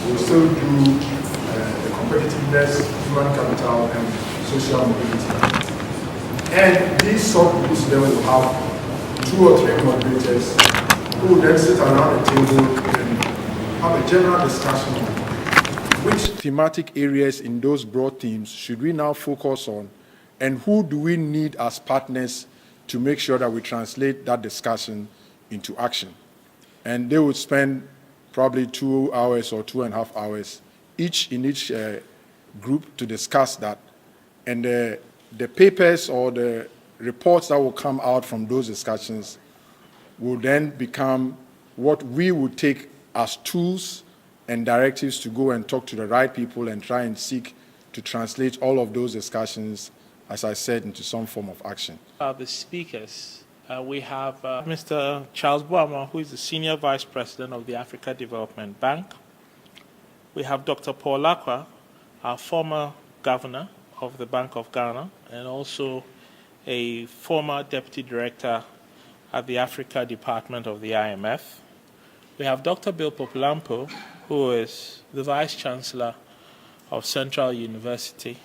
we'll still do the competitiveness, human capital, and social mobility. And these subgroups then will have 2 or 3 moderators who will then sit around the table and have a general discussion on which thematic areas in those broad themes should we now focus on, and who do we need as partners to make sure that we translate that discussion into action. And they would spend probably 2 hours or 2.5 hours each in each group to discuss that. And the papers or the reports that will come out from those discussions will then become what we would take as tools and directives to go and talk to the right people and try and seek to translate all of those discussions, as I said, into some form of action. The speakers, we have Mr. Charles Boama, who is the Senior Vice President of the Africa Development Bank. We have Dr. Paul Lakwa, our former governor of the Bank of Ghana, and also a former Deputy Director at the Africa Department of the IMF. We have Dr. Bill Populampo, who is the Vice Chancellor of Central University.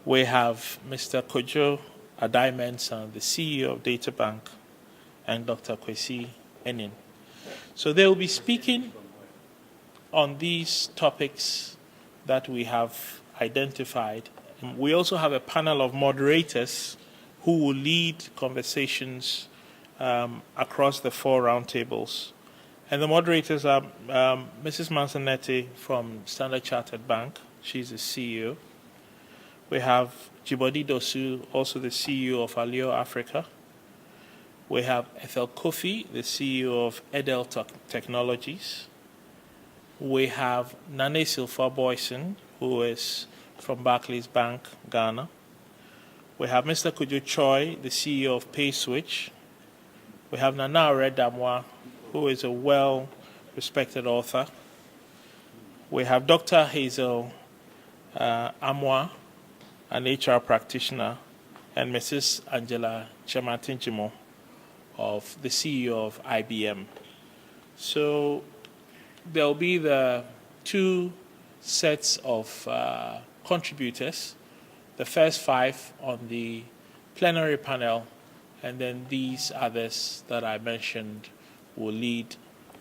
We have Mr. Kojo Adai-Mensah, the CEO of Databank, and Dr. Kwesi Enin. So they will be speaking on these topics that we have identified. We also have a panel of moderators who will lead conversations across the 4 roundtables. And the moderators are Mrs. Mansonetti from Standard Chartered Bank. She's the CEO. We have Jibodi Dosu, also the CEO of Alio Africa. We have Ethel Kofi, the CEO of Edel Technologies. We have Nane Silfa Boyson, who is from Barclays Bank, Ghana. We have Mr. Kujo Choi, the CEO of PaySwitch. We have Nana Redamwa, who is a well-respected author. We have Dr. Hazel Amwa, an HR practitioner, and Mrs. Angela Chematinchimo, of the CEO of IBM. So there'll be the 2 sets of contributors, the first 5 on the plenary panel, and then these others that I mentioned will lead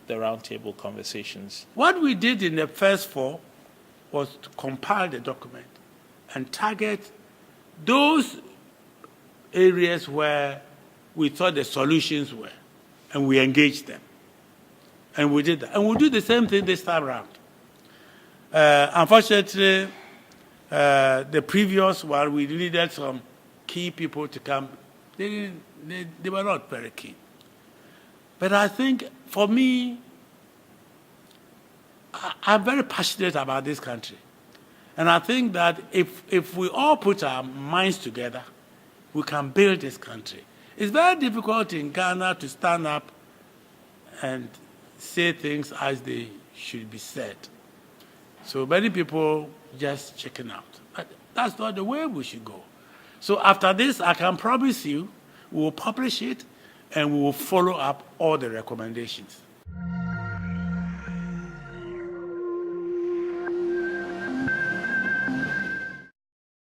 the roundtable conversations. What we did in the first 4 was to compile the document and target those areas where we thought the solutions were, and we engaged them. And we did that. And we'll do the same thing this time around. Unfortunately, the previous one, we needed some key people to come. They were not very keen. But I think, for me, I'm very passionate about this country. And I think that if we all put our minds together, we can build this country. It's very difficult in Ghana to stand up and say things as they should be said. So many people just chicken out. But that's not the way we should go. So after this, I can promise you, we will publish it and we will follow up all the recommendations.